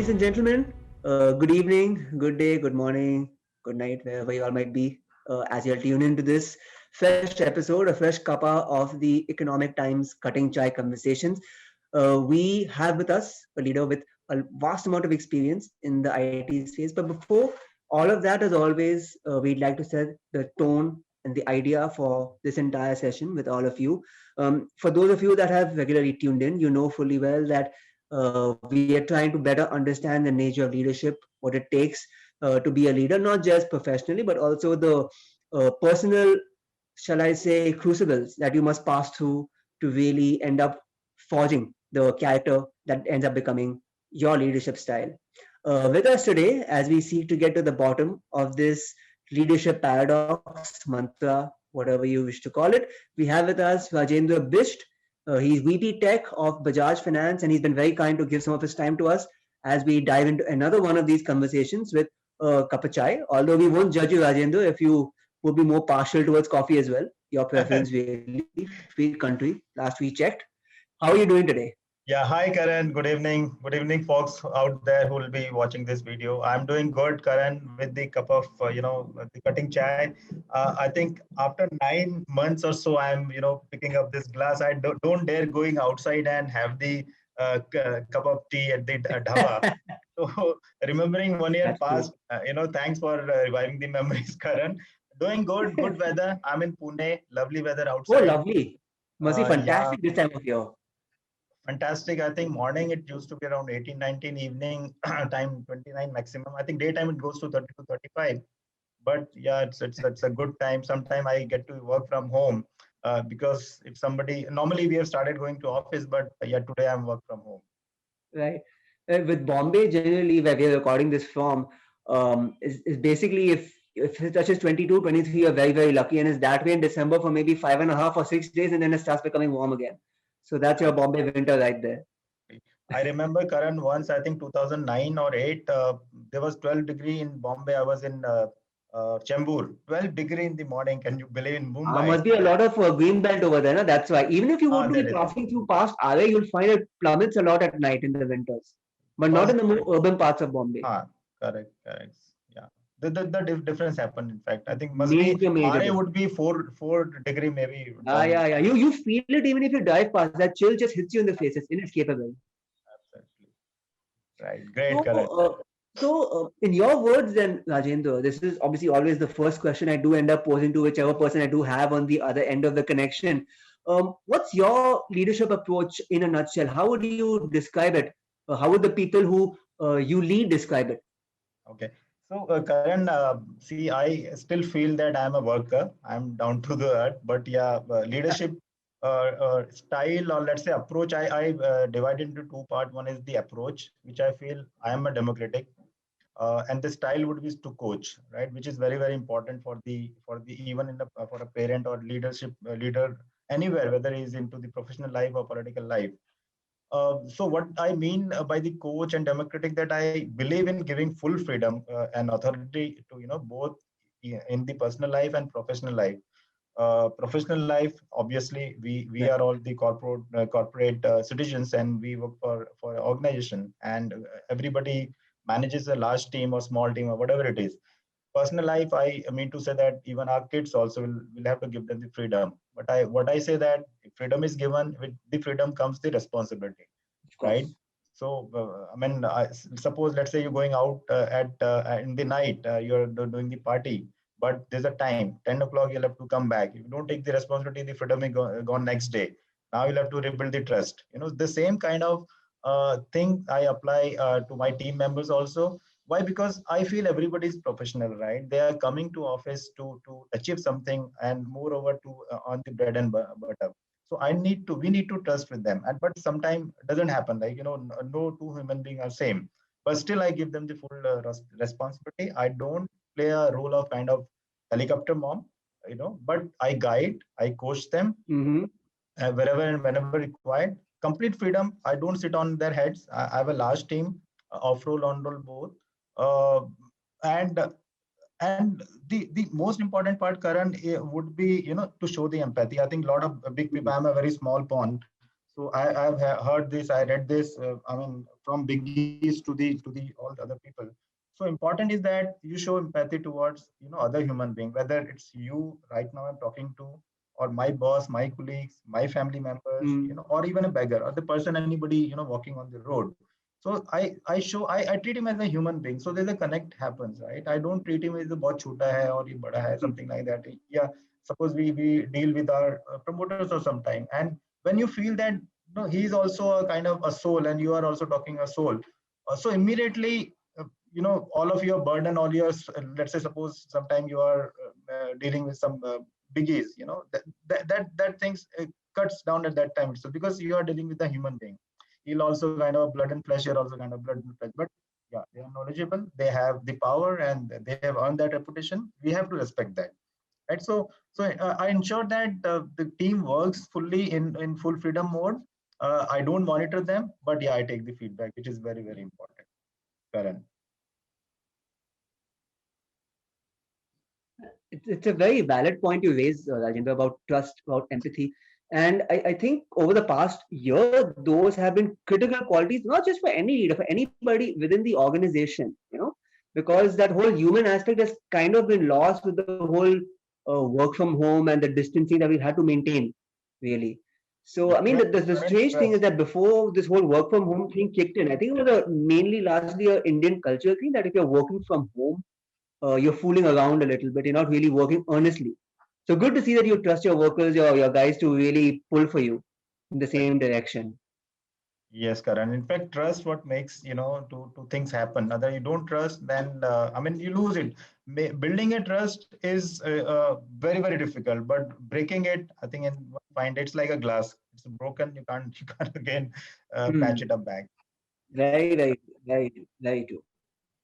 Ladies and gentlemen, good evening, good day, good morning, good night, wherever you all might be, as you'll tune into this fresh episode, a fresh cuppa of the Economic Times Cutting Chai Conversations. We have with us a leader with a vast amount of experience in the IT space. But before all of that, as always, we'd like to set the tone and the idea for this entire session with all of you. For those of you that have regularly tuned in, you know fully well that we are trying to better understand the nature of leadership, what it takes to be a leader, not just professionally, but also the personal, shall I say, crucibles that you must pass through to really end up forging the character that ends up becoming your leadership style. With us today, as we seek to get to the bottom of this leadership paradox, mantra, whatever you wish to call it, we have with us Rajendra Bisht. He's VP Tech of Bajaj Finance, and he's been very kind to give some of his time to us as we dive into another one of these conversations with a cup of chai. Although we won't judge you, Rajendra, if you would be more partial towards coffee as well. Your preference, really. Free country. Last we checked. How are you doing today? Yeah, hi Karan. Good evening. Good evening, folks out there who will be watching this video. I'm doing good, Karan, with the cup of the cutting chai. I think after 9 months or so, I'm picking up this glass. I don't dare going outside and have the cup of tea at the dhaba. So remembering 1 year That's true. past, thanks for reviving the memories, Karan. Doing good, good weather. I'm in Pune, lovely weather Oh, outside. lovely. Must be Yeah, fantastic this time of year. fantastic. I think morning it used to be around 18, 19, evening time 29 maximum. I think daytime it goes to 30 to 35. But yeah, it's a good time. Sometime I get to work from home because if somebody normally we have started going to office, but yeah, today I'm work from home. Right. With Bombay, generally, where we are recording this from, is basically if it touches 22, 23, you're very, very lucky. And it's that way in December for maybe 5.5 or 6 days, and then it starts becoming warm again. So that's your Bombay winter right there. I remember Karan once, I think 2009 or 8, there was 12 degree in Bombay. I was in Chembur, 12 degree in the morning. Can you believe in Mumbai? Must be a lot of green belt over there. No? That's why. Even if you were to be That is passing through past RA, you'll find it plummets a lot at night in the winters, but not in first. the more urban parts of Bombay. Correct, correct. Yeah. The difference happened, in fact. I think must be Major, major RA difference. would be four degree maybe Yeah, down. yeah, yeah. You feel it even if you drive past. That chill just hits you in the face. It's inescapable. Absolutely. Right. Great, So, Karan. in your words, then, Rajendra, this is obviously always the first question I do end up posing to whichever person I do have on the other end of the connection. What's your leadership approach in a nutshell? How would you describe it? How would the people who you lead describe it? Okay. So, Karan, see, I still feel that I'm a worker. I'm down to the earth, but yeah, leadership style, or let's say approach, I divide into two parts. One is the approach, which I feel I am a democratic, and the style would be to coach, right, which is very very important for the even in the for a parent or leadership leader anywhere, whether he's into the professional life or political life. So what I mean by the coach and democratic, that I believe in giving full freedom and authority to both in the personal life and professional life. Professional life, obviously, we Right. are all the corporate citizens, and we work for an organization, and everybody manages a large team or small team or whatever it is. Personal life, I mean to say that even our kids also will have to give them the freedom. But I say that if freedom is given, with the freedom comes the responsibility, Of right? course. So I mean, suppose let's say you're going out at in the night, you're doing the party, but there's a time 10 o'clock you'll have to come back. If you don't take the responsibility, the freedom is gone next day. Now you'll have to rebuild the trust. The same kind of thing I apply to my team members also. Why? Because I feel everybody is professional, right? They are coming to office to achieve something, and moreover to on the bread and butter. So we need to trust with them. And but sometimes it doesn't happen. Like no two human beings are same. But still, I give them the full responsibility. I don't play a role of kind of helicopter mom, but I guide, I coach them Mm-hmm. wherever and whenever required. Complete freedom. I don't sit on their heads. I have a large team, off roll, on roll, both. Uh, and and the most important part, Karan, would be to show the empathy. I think a lot of big people. I'm a very small pond, So I've heard this, I read this. I mean, from biggies to the all the other people. So important is that you show empathy towards other human being, whether it's you right now I'm talking to, or my boss, my colleagues, my family members, Mm. or even a beggar or the person, anybody walking on the road. So I treat him as a human being. So there's a connect happens, right? I don't treat him as a bahut chota hai or ye bada hai, Mm. something like that. Yeah, suppose we deal with our promoters or sometime, and when you feel that he's also a kind of a soul, and you are also talking a soul, so immediately all of your burden, all your let's say suppose sometime you are dealing with some biggies, that things cuts down at that time. So because you are dealing with a human being, he'll also kind of blood and flesh, you're also kind of blood and flesh, but yeah, they are knowledgeable, they have the power, and they have earned that reputation. We have to respect that, right? So I ensure that the team works fully in full freedom mode. I don't monitor them, but yeah, I take the feedback, which is very, very important. Karan. It's a very valid point you raised, Rajendra, about trust, about empathy. And I think over the past year, those have been critical qualities, not just for any leader, for anybody within the organization, because that whole human aspect has kind of been lost with the whole work from home and the distancing that we had to maintain, really. So, I mean, Even the even strange thing is trust. that before this whole work from home thing kicked in, I think it was mainly largely a Indian culture thing that if you're working from home, you're fooling around a little bit. You're not really working earnestly. So good to see that you trust your workers, your guys to really pull for you in the same direction. Yes, Karan. In fact, trust what makes to things happen. Other you don't trust, then I mean you lose it. Building a trust is very, very difficult, but breaking it, I think, in one find it's like a glass. It's broken. You can't again patch it Hmm. up back. Right.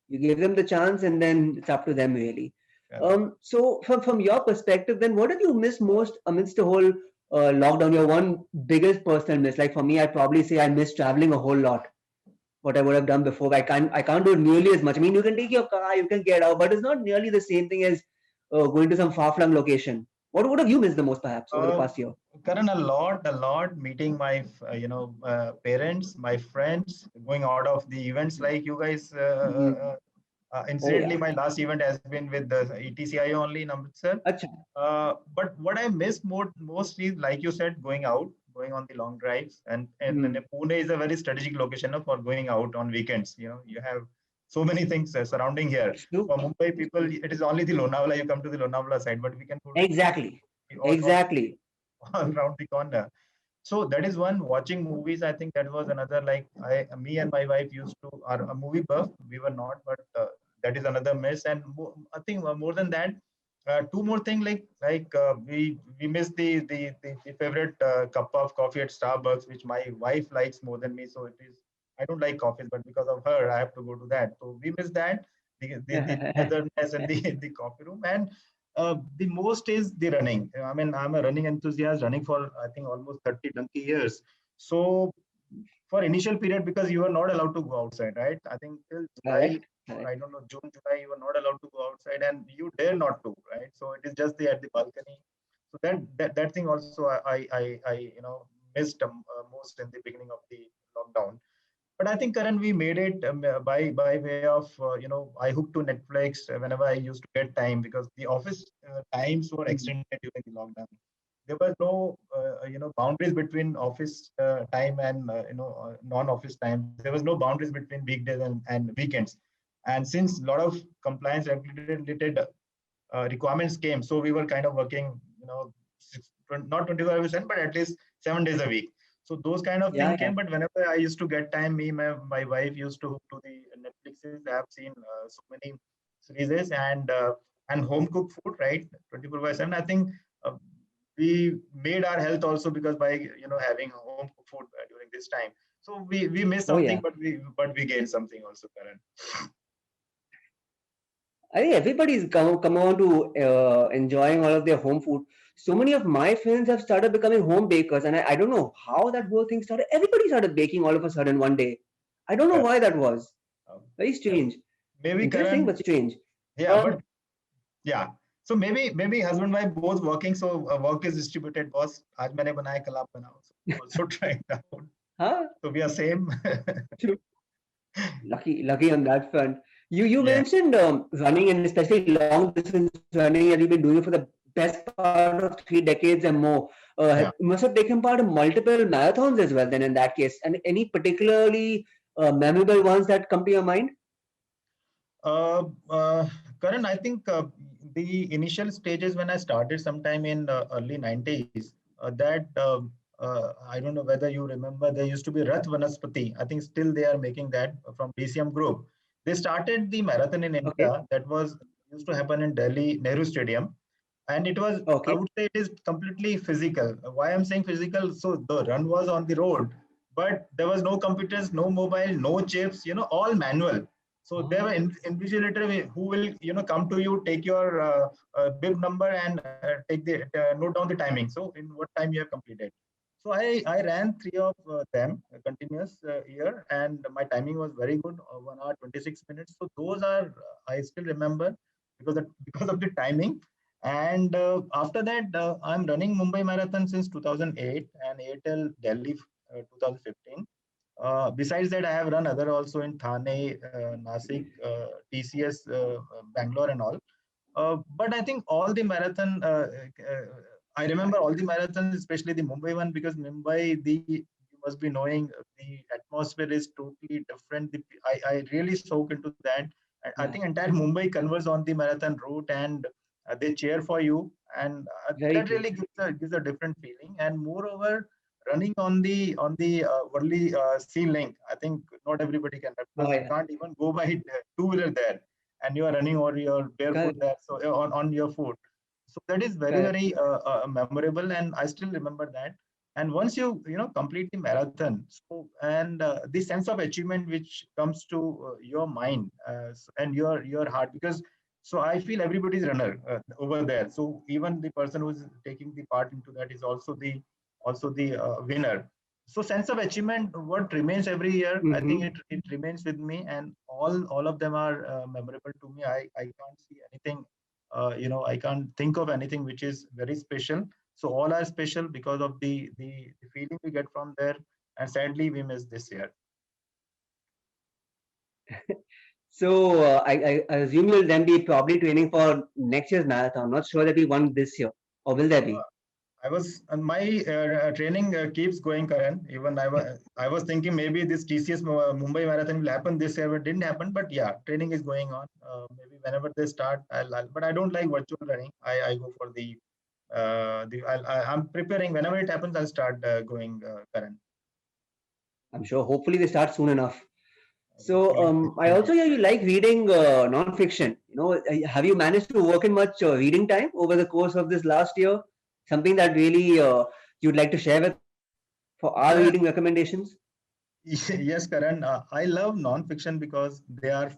You give them the chance, and then it's up to them really. Correct. So from your perspective, then what have you missed most amidst the whole lockdown? Your one biggest personal miss, like for me, I'd probably say I miss traveling a whole lot. What I would have done before, I can't do it nearly as much. I mean, you can take your car, you can get out, but it's not nearly the same thing as going to some far flung location. What have you missed the most, perhaps, over the Uh, past year? Karan, a lot meeting my parents, my friends, going out of the events like you guys. Mm-hmm. Oh Incidentally, yeah. my last event has been with the ETCI only in Amritsar. Acha. But what I miss most is, like you said, going out, going on the long drives, and Mm. Pune is a very strategic location for going out on weekends. You have so many things surrounding here. It's true. For Mumbai people, it is only the Lonavala. You come to the Lonavala side, but we can go to Exactly. all Exactly. around the corner. So that is one. Watching movies, I think that was another. Like me and my wife used to are a movie buff. We were not, but that is another miss. And I think more than that, two more things we miss the favorite cup of coffee at Starbucks, which my wife likes more than me. So it is. I don't like coffees, but because of her, I have to go to that. So we miss that the togetherness and the coffee room. And the most is the running. I mean, I'm a running enthusiast, running for I think almost 30 donkey years. So for initial period, because you are not allowed to go outside, right? I think till July Correct. or I Correct. don't know, June, July, you are not allowed to go outside, and you dare not to, right? So it is just at the balcony. So that thing also I missed most in the beginning of the lockdown. But I think Karan, we made it by way of I hooked to Netflix whenever I used to get time, because the office times were Mm. extended during the lockdown. There was no boundaries between office time and non-office time. There was no boundaries between weekdays and weekends. And since a lot of compliance related requirements came, so we were kind of working not 24/7, but at least 7 days a week. So those kind of thing Yeah. came. But whenever I used to get time, my wife used to hook to the Netflixes. I have seen so many series and home cooked food, right, 24/7. I think uh, we made our health also, because by having home cooked food during this time. So we missed Oh something, yeah. but we gained something also, Karan. I think everybody's come on to enjoying all of their home food. So many of my friends have started becoming home bakers, and I don't know how that whole thing started. Everybody started baking all of a sudden one day. I don't know Correct. why that was. Um, Very strange. Maybe Interesting, but Karan, strange. yeah, but Um, yeah. So maybe husband wife both working, so work is distributed. Boss, आज मैंने बनाया कल आप बनाओ. So also trying it out. Huh? So we are same. True. Lucky on that front. You Yeah, mentioned running, and especially long distance running, and you've been doing it for the best part of 3 decades and more. yeah. You must have taken part in multiple marathons as well. Then, in that case, and any particularly memorable ones that come to your mind? Uh, uh, Karan, I think the initial stages when I started sometime in early 90s, I don't know whether you remember, there used to be Rath Vanaspati. I think still they are making that from DCM Group. They started the marathon in Okay, India that was used to happen in Delhi Nehru Stadium. And it was, I okay, would say, it is completely physical. Why I'm saying physical? So the run was on the road, but there was no computers, no mobile, no chips, all manual. So there were invigilator who will, come to you, take your bib number and take the note down the timing. So in what time you have completed. So I ran three of them continuous year, and my timing was very good, 1 hour 26 minutes. So those are I still remember because of the timing. And after that, I'm running Mumbai Marathon since 2008 and Airtel Delhi 2015. Besides that, I have run other also in Thane, Nasik, TCS, Bangalore, and all. But I think all the marathon, I remember all the marathons, especially the Mumbai one, because Mumbai, you must be knowing the atmosphere is totally different. I really soak into that. I yeah, think entire Mumbai converges on the marathon route, and they cheer for you, and very that true. really gives a different feeling. And moreover, running on the Worli Sea Link, I think not everybody can, Oh because you yeah, can't even go by two-wheeler there, and you are running or you're barefoot correct, there, so on your foot. So that is very correct. very memorable, and I still remember that. And once you complete the marathon, so and the sense of achievement which comes to your mind and your heart, because so I feel everybody's runner over there. So even the person who's taking the part into that is also the winner. So sense of achievement, what remains every year, I think Mm-hmm. it remains with me, and all of them are memorable to me. I can't see anything, I can't think of anything which is very special. So all are special because of the feeling we get from there. And sadly, we missed this year. So I assume you'll then be probably training for next year's marathon. Not sure that we won this year, or will there Uh, be? I was my training keeps going, Karan. Even I was thinking maybe this TCS Mumbai Marathon will happen this year, but didn't happen. But yeah, training is going on. Maybe whenever they start, but I don't like virtual running. I go for I'm preparing. Whenever it happens, I'll start going, Karan. I'm sure. Hopefully, they start soon enough. So Hopefully, I thank you. also hear you like reading non-fiction. Have you managed to work in much reading time over the course of this last year? Something that really you'd like to share with us for our Yeah, reading recommendations? yes, Karan. I love non-fiction because they are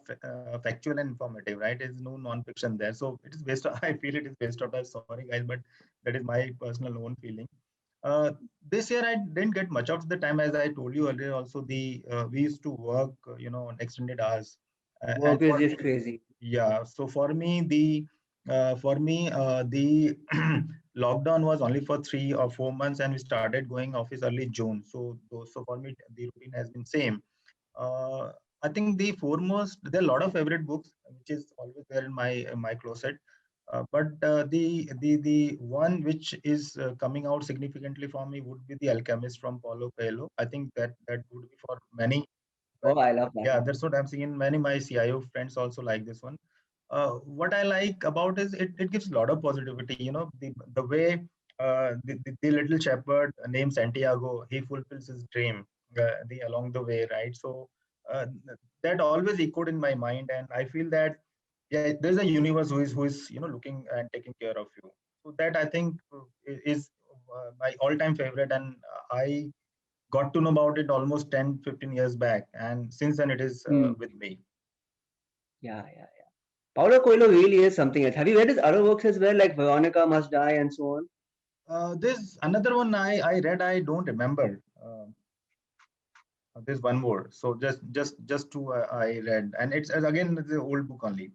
factual and informative, right? There's no non-fiction there. So it is based on, I feel it is based on, sorry guys, but that is my personal own feeling. Uh, this year I didn't get much of the time, as I told you earlier. Also, we used to work, on extended hours, and Work is for just me, crazy. yeah. So for me the lockdown was only for 3 or 4 months, and we started going office early June. So for me the routine has been same. Uh, I think the foremost, there are a lot of favorite books which is always there in my closet. But the one which is coming out significantly for me would be The Alchemist from Paulo Coelho. I think that would be for many. Oh, I love that. Yeah, that's what I'm seeing. Many my CIO friends also like this one. What I like about is it gives a lot of positivity. The way the little shepherd named Santiago, he fulfills his dream along the way, right? So uh, that always echoed in my mind, and I feel that yeah, there's a universe who is looking and taking care of you. So that I think is my all-time favorite, and I got to know about it almost 10-15 years back, and since then it is Hmm. with me. Yeah, yeah, yeah. Paulo Coelho really is something else. Have you read his other works as well, like Veronica Must Die and so on? There's another one I read. I don't remember. There's one more. So just two I read, and it's again the old book only.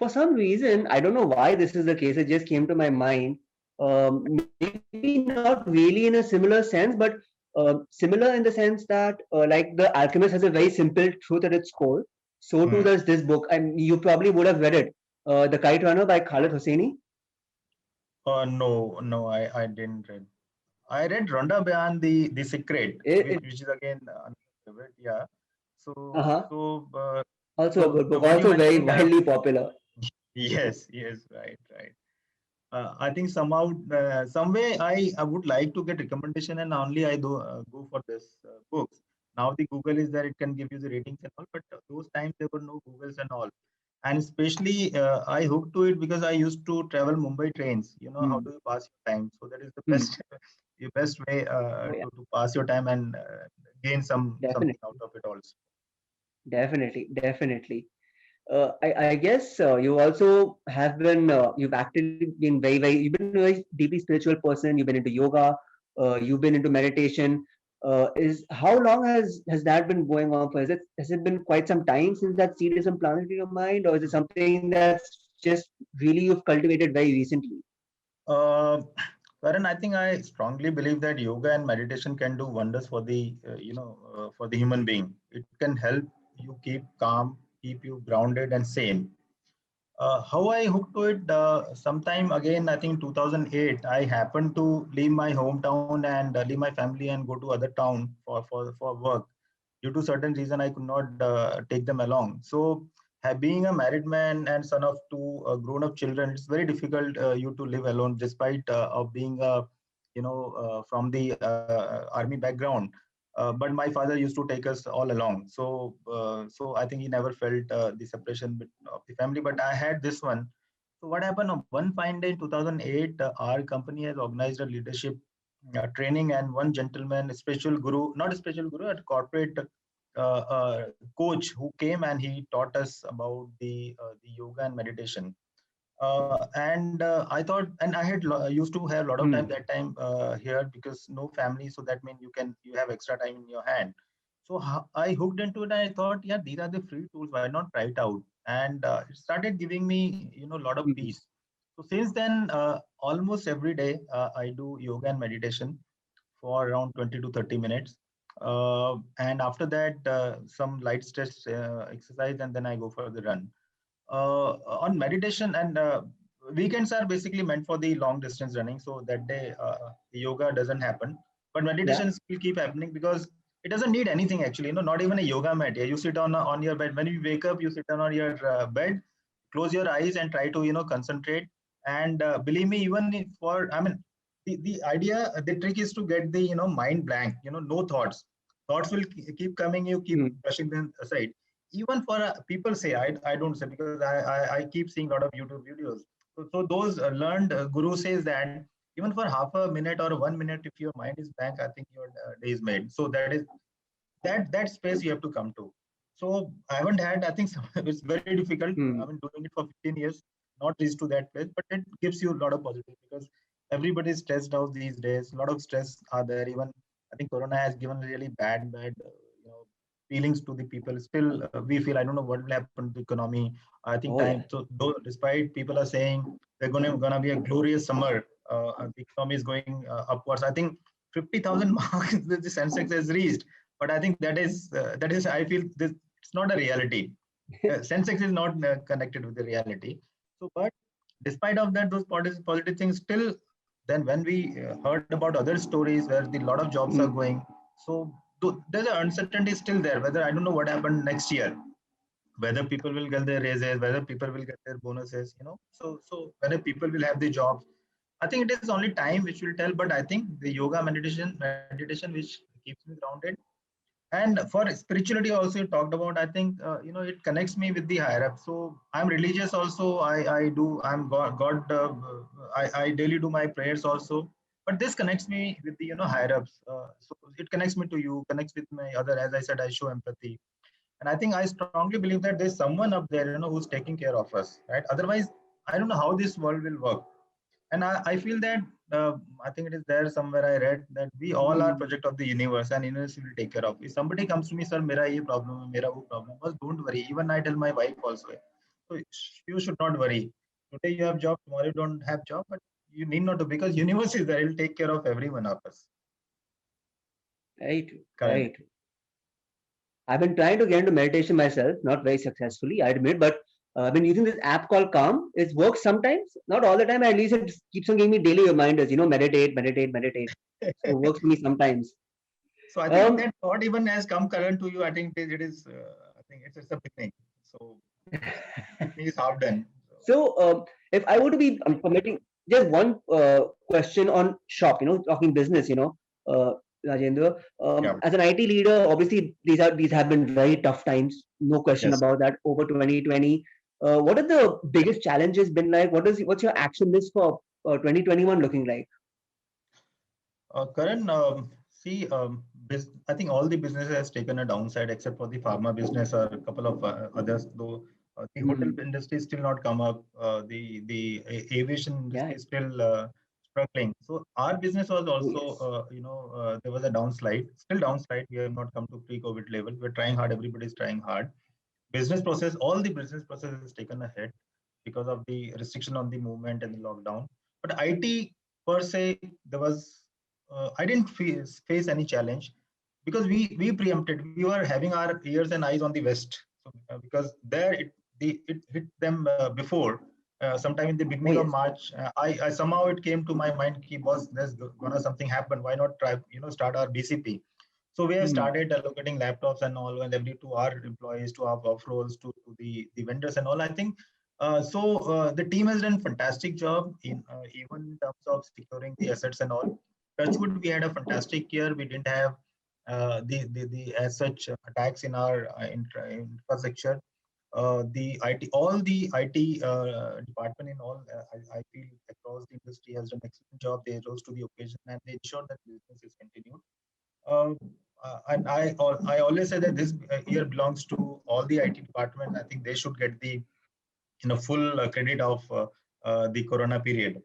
for some reason, I don't know why this is the case. It just came to my mind. Maybe not really in a similar sense, but similar in the sense that, like the Alchemist has a very simple truth at its core. So too Hmm. does this book, and you probably would have read it, The Kite Runner by Khalid Hosseini. No, no, I didn't read. I read Rhonda Beyond the Secret, It which is again another favorite. Yeah. So uh-huh. so Also a so good the book, one you also very mentioned. widely popular. Yes, yes, right, right. I think somehow, some way, I would like to get recommendation, and only I do go for this books. Now the Google is there; it can give you the ratings and all. But those times there were no Googles and all. And especially, I hooked to it because I used to travel Mumbai trains. You know, how Hmm. do you pass your time? So that is the Hmm. best, the best way Oh yeah, to pass your time and gain something out definitely, of it also. definitely. I guess you also have been, you've actually been you've been a very deeply spiritual person. You've been into yoga, you've been into meditation. Is how long has that been going on for? Has it been quite some time since that seed is implanted in your mind, or is it something that's just really you've cultivated very recently? Uh, Karan, I think I strongly believe that yoga and meditation can do wonders for the for the human being. It can help you keep calm, keep you grounded and sane. How I hooked to it, sometime again, I think 2008, I happened to leave my hometown and leave my family and go to other town for work. Due to certain reason, I could not take them along. So, being a married man and son of two grown-up children, it's very difficult you to live alone, despite of being from the army background. But my father used to take us all along. So I think he never felt the separation of the family. But I had this one. So what happened? One fine day in 2008, our company has organized a leadership training, and one gentleman, a special guru, not a special guru, a corporate coach who came and he taught us about the yoga and meditation. And I thought, and I had used to have a lot of time Hmm. that time here because no family, so that means you have extra time in your hand. So I hooked into it, and I thought, yeah, these are the free tools. Why not try it out? And it started giving me, a lot of Hmm. peace. So since then, almost every day, I do yoga and meditation for around 20 to 30 minutes. And after that, some light stress exercise, and then I go for the run. On meditation, and weekends are basically meant for the long distance running, so that day the yoga doesn't happen, but Yeah. meditations will keep happening because it doesn't need anything actually, not even a yoga mat. Yeah, you sit on your bed. When you wake up, you sit down on your bed, close your eyes and try to concentrate. And believe me, even for, I mean, the trick is to get the mind blank, no thoughts. Thoughts will keep coming, you keep Hmm. brushing them aside. Even for people say, I don't say, because I keep seeing a lot of YouTube videos. So those learned guru says that even for half a minute or 1 minute, if your mind is blank, I think your day is made. So that space you have to come to. So I haven't had, I think it's very difficult. Hmm. I've been doing it for 15 years, not reached to that place, but it gives you a lot of positive because everybody is stressed out these days. A lot of stress are there. Even I think Corona has given really bad feelings to the people. Still, we feel, I don't know what will happen to the economy. I think Oh time. yeah. So though, despite people are saying they're gonna be a glorious summer, the economy is going upwards. I think 50,000 marks the Sensex has reached, but I think that is I feel this, it's not a reality. Sensex is not connected with the reality. So, but despite of that, those positive things still. Then when we heard about other stories where the lot of jobs are Hmm. going, so there's an uncertainty still there. Whether I don't know what happened next year, whether people will get their raises, whether people will get their bonuses, so whether people will have the jobs. I think it is only time which will tell. But I think the yoga meditation which keeps me grounded. And for spirituality also, you talked about, I think it connects me with the higher up. So I'm religious also. I do, I'm god I daily do my prayers also. But this connects me with the higher ups. So it connects me to you, connects with my other, as I said, I show empathy. And I think I strongly believe that there's someone up there, who's taking care of us, right? Otherwise, I don't know how this world will work. And I feel that I think it is there somewhere I read that we all are Hmm. project of the universe, and universe will take care of. If somebody comes to me, sir, mera ye problem hai, mera wo problem, but don't worry. Even I tell my wife also. So you should not worry. Today you have job, tomorrow you don't have job, but you need not to, because universe is there. It will take care of every one of us. Right, Correct. right. I've been trying to get into meditation myself, not very successfully, I admit, but I've been using this app called Calm. It works sometimes, not all the time. At least it keeps on giving me daily reminders, meditate, meditate, meditate. So it works for me sometimes. So I think Um, that thought even has come current to you. I think it is. I think it's a beginning. So beginning is half done. So, so if I were to be permitting just one question on shop, talking business, uh, Rajendra, yeah. as an IT leader, obviously these have been very tough times, no question Yes. about that. Over 2020, what are the biggest challenges been like? What's your action list for 2021 looking like? Karan, see, I think all the businesses has taken a downside except for the pharma business or a couple of others. Though the hotel Hmm. industry is still not come up. Aviation Yeah. industry is still struggling. So our business was Oh, also, yes. there was a downslide. Still downslide. We have not come to pre-COVID level. We're trying hard. Everybody is trying hard. Business process, all the business process has taken a hit because of the restriction on the movement and the lockdown. But IT per se, there was I didn't face any challenge because we preempted. We were having our ears and eyes on the West, so, because there it hit them before. Sometime in the Oh, beginning of yes. March, I somehow it came to my mind, "Ki boss, there's gonna something happen. Why not try start our BCP?" So we have Hmm. started allocating laptops and all, and every to our employees, to our off roles, to the vendors and all. I think the team has done fantastic job in even in terms of securing the assets and all. Touchwood, we had a fantastic year. We didn't have the as such attacks in our infrastructure. The IT, all the IT department in all, I feel across the industry has done excellent job. They rose to the occasion and they ensured that business is continued. Uh, and I always say that this year belongs to all the IT department. I think they should get the full credit of the Corona period.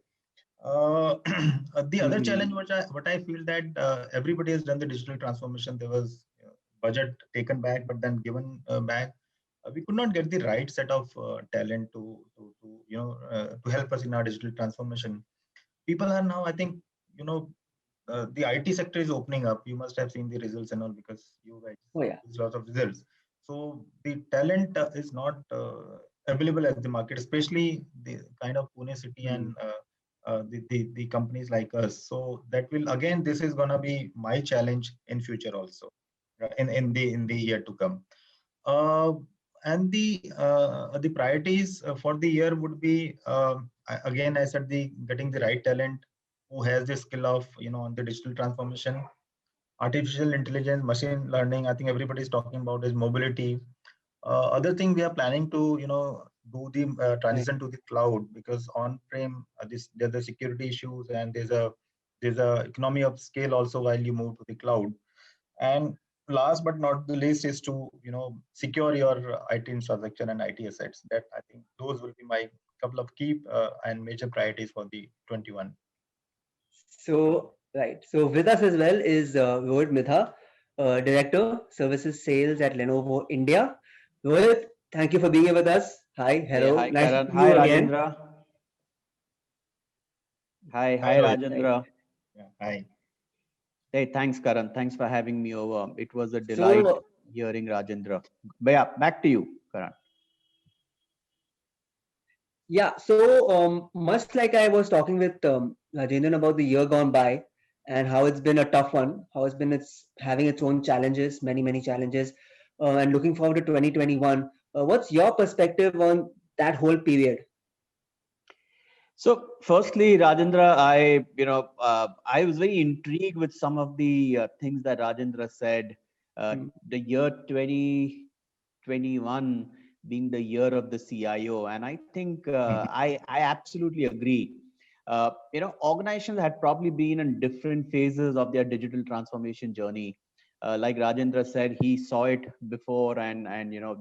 The other challenge, Hmm. what I feel that everybody has done the digital transformation. There was budget taken back, but then given back. We could not get the right set of talent to help us in our digital transformation. People are now, I think, you know, the IT sector is opening up. You must have seen the results and all because you guys Oh, yeah. produce lots of results. So the talent is not available at the market, especially the kind of Pune city Hmm. and the companies like us. So that will again, this is gonna be my challenge in future also, in the year to come. Uh, and the priorities for the year would be again, I said, the getting the right talent who has the skill of on the digital transformation, artificial intelligence, machine learning. I think everybody is talking about is mobility. Other thing we are planning to do the Right. transition to the cloud, because on prem there's a security issues, and there's a economy of scale also while you move to the cloud. And last but not the least is to secure your IT infrastructure and IT assets. That, I think, those will be my couple of key and major priorities for the 21. So, right. So with us as well is Rohit Mitha, Director, Services Sales at Lenovo India. Rohit, thank you for being here with us. Hi, Hey, hello. hi Nice to Karan. see Hi you again. Rajendra. Hi, Hi, hi Rohit. Right. Rajendra. Yeah, hi. Hey, thanks Karan. Thanks for having me over. It was a delight So, hearing Rajendra. But yeah, back to you, Karan. yeah, so much like I was talking with Rajendran about the year gone by and how it's been a tough one, how it's having its own challenges, many, many challenges, and looking forward to 2021. What's your perspective on that whole period? So, firstly, Rajendra, I was very intrigued with some of the things that Rajendra said. Hmm. The year 2021 being the year of the CIO, and I think I absolutely agree. Organizations had probably been in different phases of their digital transformation journey. Like Rajendra said, he saw it before, and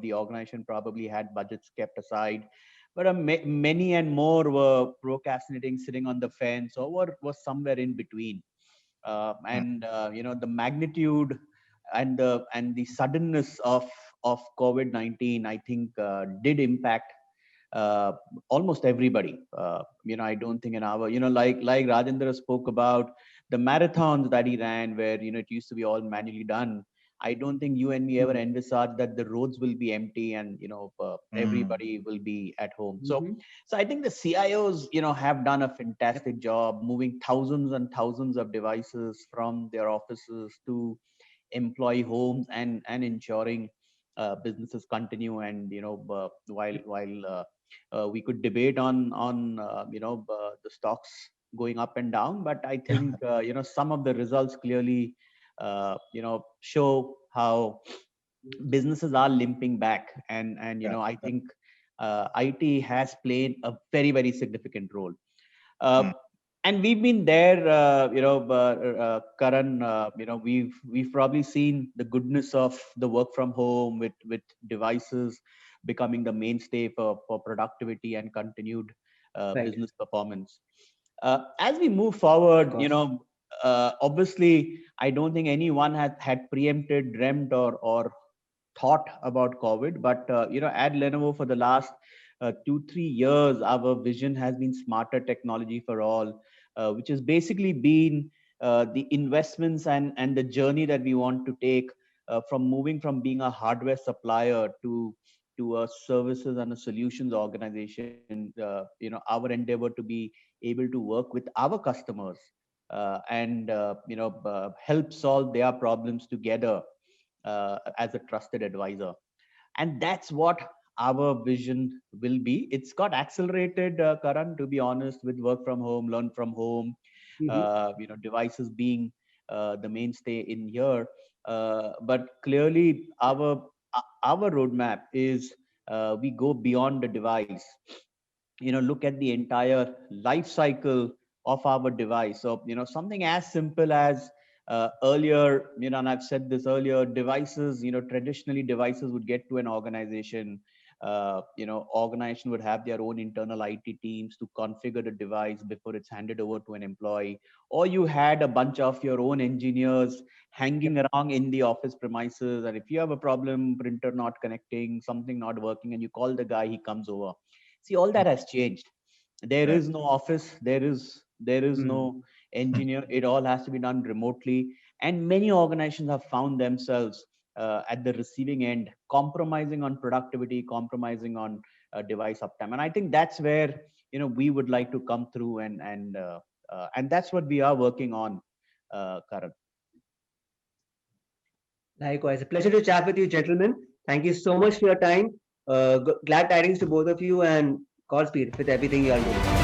the organization probably had budgets kept aside, but many and more were procrastinating, sitting on the fence, or was somewhere in between. And the magnitude and the suddenness of COVID-19, I think, did impact almost everybody. I don't think in our, like Rajendra spoke about the marathons that he ran, where it used to be all manually done. I don't think you and me ever envisaged that the roads will be empty and everybody will be at home. So I think the CIOs have done a fantastic job moving thousands and thousands of devices from their offices to employee homes and ensuring businesses continue. And while we could debate on the stocks going up and down, but I think some of the results clearly show how businesses are limping back, and I think IT has played a very, very significant role. And we've been there, Karan. We've probably seen the goodness of the work from home with devices becoming the mainstay for productivity and continued business performance. As we move forward, obviously, I don't think anyone had preempted, dreamt, or thought about COVID. But at Lenovo for the last 2-3 years, our vision has been smarter technology for all, which has basically been the investments and the journey that we want to take from moving from being a hardware supplier to a services and a solutions organization. Our endeavor to be able to work with our customers and help solve their problems together as a trusted advisor. And that's what our vision will be. It's got accelerated, Karan, to be honest, with work from home, learn from home, devices being the mainstay in here. But clearly, our roadmap is we go beyond the device. Look at the entire life cycle of our device. So something as simple as earlier, and I've said this earlier, devices, traditionally devices would get to an organization. Organization would have their own internal IT teams to configure the device before it's handed over to an employee. Or you had a bunch of your own engineers hanging around in the office premises. And if you have a problem, printer not connecting, something not working, and you call the guy, he comes over. See, all that has changed. There is no office. There is no engineer. It all has to be done remotely. And many organizations have found themselves at the receiving end, compromising on productivity, compromising on device uptime. And I think that's where we would like to come through, and that's what we are working on, Karan. Likewise, a pleasure to chat with you, gentlemen. Thank you so much for your time. Glad tidings to both of you, and Godspeed with everything you are doing.